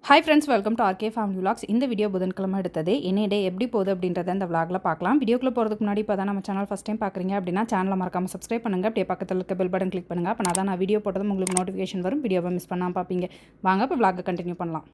Hi friends, welcome to RK family vlogs. இந்த video புதன்கிழமை எடுத்தது. என்ன டே எப்படி போகுது அப்படின்றத இந்த விலாகில் பார்க்கலாம். வீடியோக்குள்ளே போகிறதுக்கு முன்னாடி இப்போ தான் நம்ம சேனல் ஃபஸ்ட் டைம் பார்க்குறீங்க அப்படின்னா சேனலை மறக்காமல் சப்ஸ்கிரைப் பண்ணுங்கள். அப்படியே பக்கத்தில் இருக்க பெல் பட்டன் கிளிக் பண்ணுங்கள். அப்போ நான் வீடியோ போட்டதும் உங்களுக்கு நோட்டிஃபிகேஷன் வரும். வீடியோவை மிஸ் பண்ணாமல் பார்ப்பீங்க. வாங்க இப்போ விலாகை கண்டினியூ பண்ணலாம்.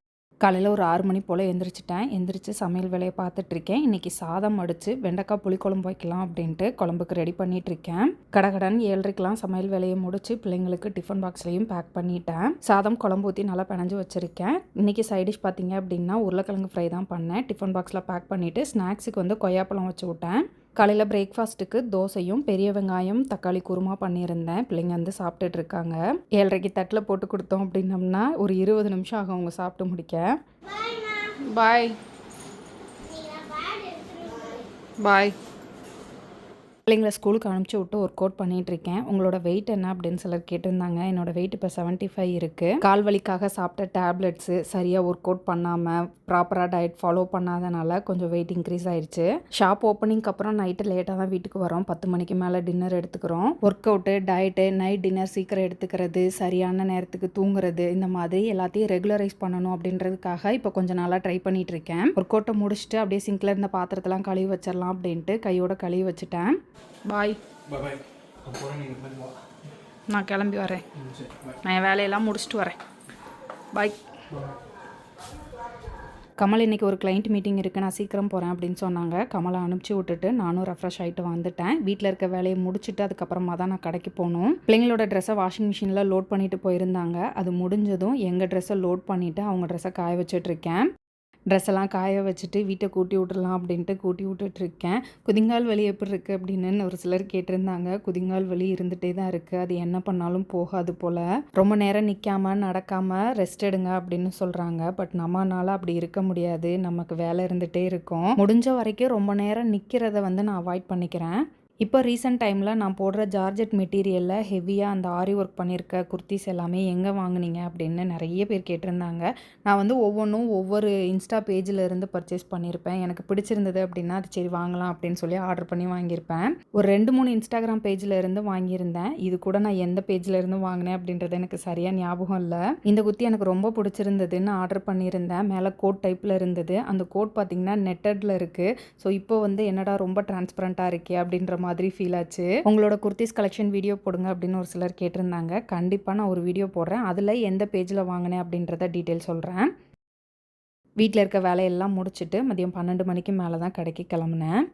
காலையில் ஒரு 6 மணி போல் எந்திரிச்சு சமையல் வேலையை பார்த்துட்ருக்கேன். இன்றைக்கி சாதம் அடித்து வெண்டைக்காய் புளிக்குழம்பு வைக்கலாம் அப்படின்ட்டு குழம்புக்கு ரெடி பண்ணிகிட்ருக்கேன். கடகடன் 7:30க்கெலாம் சமையல் வேலையை முடித்து பிள்ளைங்களுக்கு டிஃபன் பாக்ஸ்லையும் பேக் பண்ணிட்டேன். சாதம் குழம்பு ஊற்றி நல்லா பிணைஞ்சு வச்சுருக்கேன். இன்றைக்கி சைடிஷ் பார்த்திங்க அப்படின்னா உருளைக்கிழங்கு ஃப்ரை தான் பண்ணேன். டிஃபன் பாக்ஸில் பேக் பண்ணிவிட்டு ஸ்நாக்ஸுக்கு வந்து கொய்யாப்பழம் வச்சு விட்டேன். காலையில் பிரேக்ஃபாஸ்ட்டுக்கு தோசையும் பெரிய வெங்காயம் தக்காளி குருமா பண்ணியிருந்தேன். பிள்ளைங்க வந்து சாப்பிட்டுட்டு இருக்காங்க. 7:30க்கு தட்டில் போட்டு கொடுத்தோம் அப்படின்னம்னா ஒரு 20 நிமிஷம் ஆகும் அவங்க சாப்பிட்டு முடிக்க. பாய் பாய். பிள்ளைங்களை ஸ்கூலுக்கு அனுப்பிச்சி விட்டு ஒர்க் அவுட் பண்ணிகிட்ருக்கேன். உங்களோட வெயிட் என்ன அப்படின்னு சிலர் கேட்டிருந்தாங்க. என்னோட வெயிட் இப்போ 75 இருக்குது. கால் வலிக்காக சாப்பிட்ட டேப்லெட்ஸு சரியாக ஒர்க் அவுட் பண்ணாமல் ப்ராப்பராக டயட் ஃபாலோ பண்ணாதனால கொஞ்சம் வெயிட் இன்க்ரீஸ் ஆயிடுச்சு. ஷாப் ஓப்பனிங்க்கு அப்புறம் நைட்டு லேட்டாக தான் வீட்டுக்கு வரோம். 10 மணிக்கு மேலே டின்னர் எடுத்துக்கிறோம். Work out, diet, night dinner சீக்கிரம் எடுத்துக்கிறது, சரியான நேரத்துக்கு தூங்குறது, இந்த மாதிரி எல்லாத்தையும் ரெகுலரைஸ் பண்ணணும் அப்படின்றதுக்காக இப்போ கொஞ்சம் நாளாக ட்ரை பண்ணிகிட்டு இருக்கேன். ஒர்க் அவுட்டை முடிச்சுட்டு அப்படியே சிங்கில் இருந்த பாத்திரத்தெல்லாம் கழுவி வச்சிடலாம் அப்படின்ட்டு கையோட கழுவி வச்சுட்டேன். பாய். நான் கிளம்பி வரேன். நான் என் வேலையெல்லாம் முடிச்சுட்டு வரேன். பாய். கமல் இன்றைக்கி ஒரு கிளைண்ட் மீட்டிங் இருக்குது, நான் சீக்கிரம் போகிறேன் அப்படின்னு சொன்னாங்க. கமலை அனுப்பிச்சி விட்டுட்டு நானும் ரெஃப்ரெஷ் ஆகிட்டு வந்துட்டேன். வீட்டில் இருக்க வேலையை முடிச்சுட்டு அதுக்கப்புறமா தான் நான் கடைக்கு போகணும். பிள்ளைங்களோட ட்ரெஸ்ஸை வாஷிங் மிஷினில் லோட் பண்ணிட்டு போயிருந்தாங்க. அது முடிஞ்சதும் எங்கள் ட்ரெஸ்ஸை லோட் பண்ணிவிட்டு அவங்க ட்ரெஸ்ஸை காய வச்சிட்ருக்கேன். ட்ரெஸ் எல்லாம் காய வச்சுட்டு வீட்டை கூட்டி விட்டுடலாம் அப்படின்ட்டு கூட்டி விட்டுட்ருக்கேன். குதிங்கால் வலி எப்படி இருக்குது அப்படின்னு ஒரு சிலர் கேட்டிருந்தாங்க. குதிங்கால் வலி இருந்துகிட்டே தான் இருக்குது. அது என்ன பண்ணாலும் போகாது போல். ரொம்ப நேரம் நிற்காமல் நடக்காமல் ரெஸ்ட் எடுங்க அப்படின்னு சொல்கிறாங்க. பட் நம்மளால் அப்படி இருக்க முடியாது. நமக்கு வேலை இருந்துகிட்டே இருக்கும். முடிஞ்ச வரைக்கும் ரொம்ப நேரம் நிற்கிறத வந்து நான் அவாய்ட் பண்ணிக்கிறேன். இப்போ ரீசெண்ட் டைமில் நான் போடுற ஜார்ஜெட் மெட்டீரியலில் ஹெவியாக அந்த ஆரி ஒர்க் பண்ணியிருக்க குர்த்திஸ் எல்லாமே எங்கே வாங்கினீங்க அப்படின்னு நிறைய பேர் கேட்டிருந்தாங்க. நான் வந்து ஒவ்வொன்றும் ஒவ்வொரு இன்ஸ்டா பேஜில் இருந்து பர்ச்சேஸ் பண்ணியிருப்பேன். எனக்கு பிடிச்சிருந்தது அப்படின்னா அது சரி வாங்கலாம் அப்படின்னு சொல்லி ஆர்டர் பண்ணி வாங்கியிருப்பேன். ஒரு 2-3 இன்ஸ்டாகிராம் பேஜில் இருந்து வாங்கியிருந்தேன். இது கூட நான் எந்த பேஜில் இருந்து வாங்கினேன் அப்படின்றது எனக்கு சரியாக ஞாபகம் இல்லை. இந்த குர்த்தி எனக்கு ரொம்ப பிடிச்சிருந்ததுன்னு ஆர்டர் பண்ணியிருந்தேன். மேலே கோட் டைப்பில் இருந்தது. அந்த கோட் பார்த்திங்கன்னா நெட்டடில் இருக்குது. ஸோ இப்போ வந்து என்னடா ரொம்ப டிரான்ஸ்பரண்ட்டாக இருக்கே அப்படின்ற மாதிரி ஃபீல் ஆச்சு. உங்களோட குர்த்திஸ் கலெக்ஷன் வீடியோ போடுங்க அப்படின்னு ஒரு சிலர் கேட்டிருந்தாங்க. கண்டிப்பாக நான் ஒரு வீடியோ போடுறேன். அதில் எந்த பேஜில் வாங்கினேன் அப்படின்றத டீட்டெயில் சொல்கிறேன். வீட்டில் இருக்க வேலையெல்லாம் முடிச்சுட்டு மதியம் 12 மணிக்கு மேலே தான் கடைக்கு கிளம்புனேன்.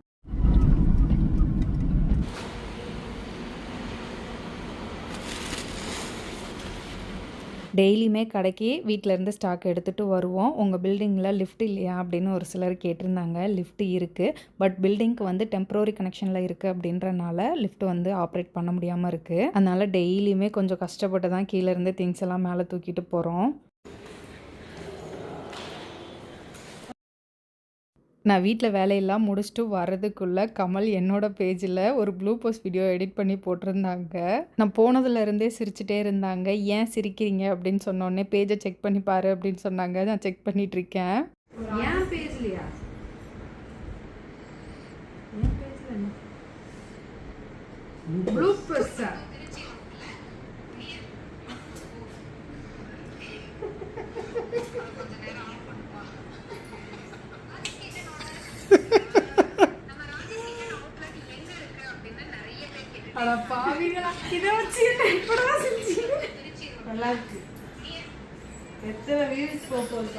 டெய்லியுமே கடைக்கு வீட்டிலேருந்து ஸ்டாக் எடுத்துகிட்டு வருவோம். உங்கள் பில்டிங்கில் லிஃப்ட் இல்லையா அப்படின்னு ஒரு சிலர் கேட்டிருந்தாங்க. லிஃப்ட் இருக்குது. பட் பில்டிங்க்கு வந்து டெம்பரரி கனெக்ஷனில் இருக்குது அப்படின்றனால லிஃப்ட் வந்து ஆப்ரேட் பண்ண முடியாமல் இருக்குது. அதனால் டெய்லியுமே கொஞ்சம் கஷ்டப்பட்டு தான் கீழேருந்து திங்ஸ் எல்லாம் மேலே தூக்கிட்டு போகிறோம். நான் வீட்டில் வேலையெல்லாம் முடிச்சுட்டு வர்றதுக்குள்ளே கமல் என்னோடய பேஜில் ஒரு ப்ளூ போஸ்ட் வீடியோ எடிட் பண்ணி போட்டிருந்தாங்க. நான் போனதுலேருந்தே சிரிச்சிட்டே இருந்தாங்க. ஏன் சிரிக்கிறீங்க அப்படின்னு சொன்னோடனே பேஜை செக் பண்ணி பாரு அப்படின்னு சொன்னாங்க. நான் செக் பண்ணிகிட்ருக்கேன். ஏன் பேஜ்லையா? ப்ளூ போஸ்ட் எத்தனை வீடியோஸ் போட்டு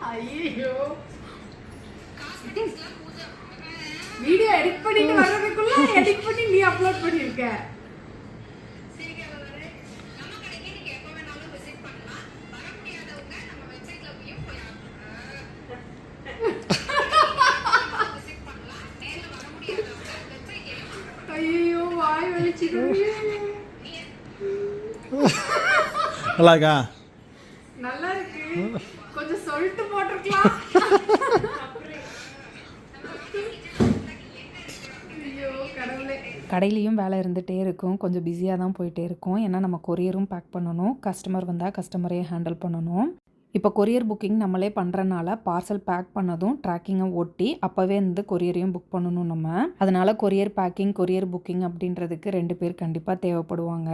ஐயோ வீடியோ எடிட் பண்ணிட்டு வர்றதுக்குள்ள எடிட் பண்ணி நீ அப்லோட் பண்ணிருக்க. ஐயோ வாய் வலிச்சிடுவே. நல்லா இருக்கா? நல்லா இருக்கு. கொஞ்சம் சொல்லிட்டு போட்டிருக்கலாம். கடையிலையும் வேலை இருந்துகிட்டே இருக்கும், கொஞ்சம் பிஸியாக தான் போயிட்டே இருக்கும். ஏன்னா நம்ம கொரியரும் பேக் பண்ணணும், கஸ்டமர் வந்தால் கஸ்டமரையும் ஹேண்டில் பண்ணணும். இப்போ கொரியர் புக்கிங் நம்மளே பண்ணுறனால பார்சல் பேக் பண்ணதும் ட்ராக்கிங்கை ஒட்டி அப்போவே வந்து கொரியரையும் புக் பண்ணணும் நம்ம. அதனால் கொரியர் பேக்கிங், கொரியர் புக்கிங் அப்படின்றதுக்கு 2 பேர் கண்டிப்பாக தேவைப்படுவாங்க.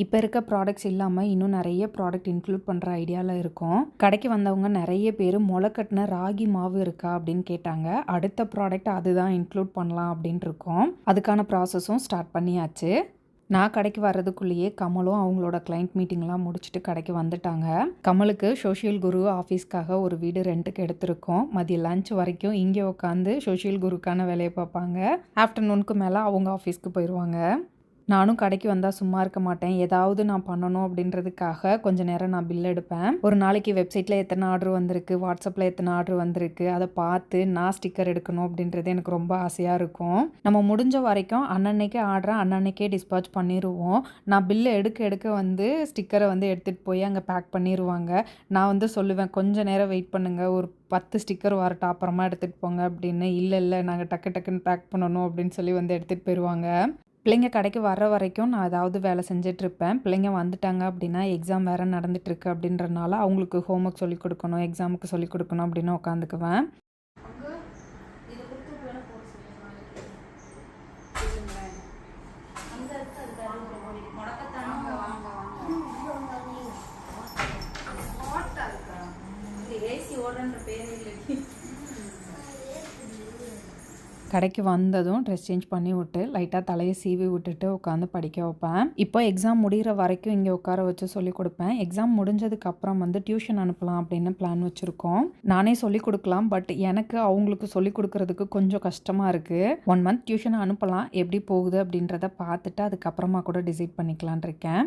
இப்போ இருக்க ப்ராடக்ட்ஸ் இல்லாமல் இன்னும் நிறைய ப்ராடக்ட் இன்க்ளூட் பண்ணுற ஐடியாவில் இருக்கும். கடைக்கு வந்தவங்க நிறைய பேர் முளைக்கட்டின ராகி மாவு இருக்கா அப்படின்னு கேட்டாங்க. அடுத்த ப்ராடக்ட் அதுதான் இன்க்ளூட் பண்ணலாம் அப்படின்ட்டு இருக்கோம். அதுக்கான ப்ராசஸும் ஸ்டார்ட் பண்ணியாச்சு. நான் கடைக்கு வர்றதுக்குள்ளேயே கமலும் அவங்களோட கிளைண்ட் மீட்டிங்லாம் முடிச்சுட்டு கடைக்கு வந்துட்டாங்க. கமலுக்கு சோஷியல் குரு ஆஃபீஸ்க்காக ஒரு வீடு ரெண்ட்டுக்கு எடுத்திருக்கோம். மதியம் லஞ்ச் வரைக்கும் இங்கே உட்காந்து சோஷியல் குருக்கான வேலையை பார்ப்பாங்க. ஆஃப்டர்நூனுக்கு மேலே அவங்க ஆஃபீஸ்க்கு போயிடுவாங்க. நானும் கடைக்கு வந்தால் சும்மா இருக்க மாட்டேன். ஏதாவது நான் பண்ணணும் அப்படின்றதுக்காக கொஞ்சம் நேரம் நான் பில் எடுப்பேன். ஒரு நாளைக்கு வெப்சைட்டில் எத்தனை ஆர்டர் வந்திருக்கு, வாட்ஸ்அப்பில் எத்தனை ஆர்டர் வந்திருக்கு, அதை பார்த்து நான் ஸ்டிக்கர் எடுக்கணும் அப்படின்றது எனக்கு ரொம்ப ஆசையாக இருக்கும். நம்ம முடிஞ்ச வரைக்கும் அன்னன்னைக்கே ஆர்டரை அன்னன்னைக்கே டிஸ்பாச் பண்ணிடுவோம். நான் பில்லு எடுக்க வந்து ஸ்டிக்கரை வந்து எடுத்துகிட்டு போய் அங்கே பேக் பண்ணிடுவாங்க. நான் வந்து சொல்லுவேன், கொஞ்சம் நேரம் வெயிட் பண்ணுங்கள், ஒரு 10 ஸ்டிக்கர் வரட்டும், அப்புறமா எடுத்துகிட்டு போங்க அப்படின்னு. இல்லை நாங்கள் டக்குன்னு பேக் பண்ணணும் அப்படின்னு சொல்லி வந்து எடுத்துகிட்டு போயிடுவாங்க. பிள்ளைங்க கடைக்கு வர்ற வரைக்கும் நான் ஏதாவது வேலை செஞ்சிட்ருப்பேன். பிள்ளைங்க வந்துட்டாங்க அப்படின்னா எக்ஸாம் வேறு நடந்துகிட்ருக்கு அப்படின்றனால அவங்களுக்கு ஹோம்ஒர்க் சொல்லிக் கொடுக்கணும், எக்ஸாமுக்கு சொல்லிக் கொடுக்கணும் அப்படின்னு உட்காந்துக்குவேன். கடைக்கு வந்ததும் ட்ரெஸ் சேஞ்ச் பண்ணி விட்டு லைட்டாக தலையை சீவி விட்டுட்டு உட்காந்து படிக்க வைப்பேன். இப்போ எக்ஸாம் முடிகிற வரைக்கும் இங்கே உட்கார வச்சு சொல்லிக் கொடுப்பேன். எக்ஸாம் முடிஞ்சதுக்கு அப்புறம் வந்து டியூஷன் அனுப்பலாம் அப்படின்னு பிளான் வச்சுருக்கோம். நானே சொல்லிக் கொடுக்கலாம், பட் எனக்கு அவங்களுக்கு சொல்லிக் கொடுக்கறதுக்கு கொஞ்சம் கஷ்டமாக இருக்குது. 1 மந்த் டியூஷன் அனுப்பலாம், எப்படி போகுது அப்படின்றத பார்த்துட்டு அதுக்கப்புறமா கூட டிசைட் பண்ணிக்கலான் இருக்கேன்.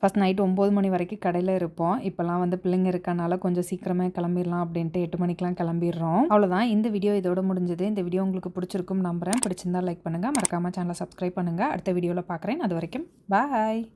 ஃபஸ்ட் நைட் 9 மணி வரைக்கும் கடையில் இருப்போம். இப்போலாம் வந்து பிள்ளைங்க இருக்கனால கொஞ்சம் சீக்கிரமே கிளம்பிடலாம் அப்படின்ட்டு 8 மணிக்கெலாம் கிளம்பிடுறோம். அவ்வளோதான், இந்த வீடியோ இதோட முடிஞ்சது. இந்த வீடியோ உங்களுக்கு பிடிச்சிருக்கும் நம்புகிறேன். பிடிச்சிருந்தா லைக் பண்ணுங்கள், மறக்காமல் சேனலை சப்ஸ்கிரைப் பண்ணுங்கள். அடுத்த வீடியோவில் பார்க்குறேன். அது வரைக்கும் பாய்.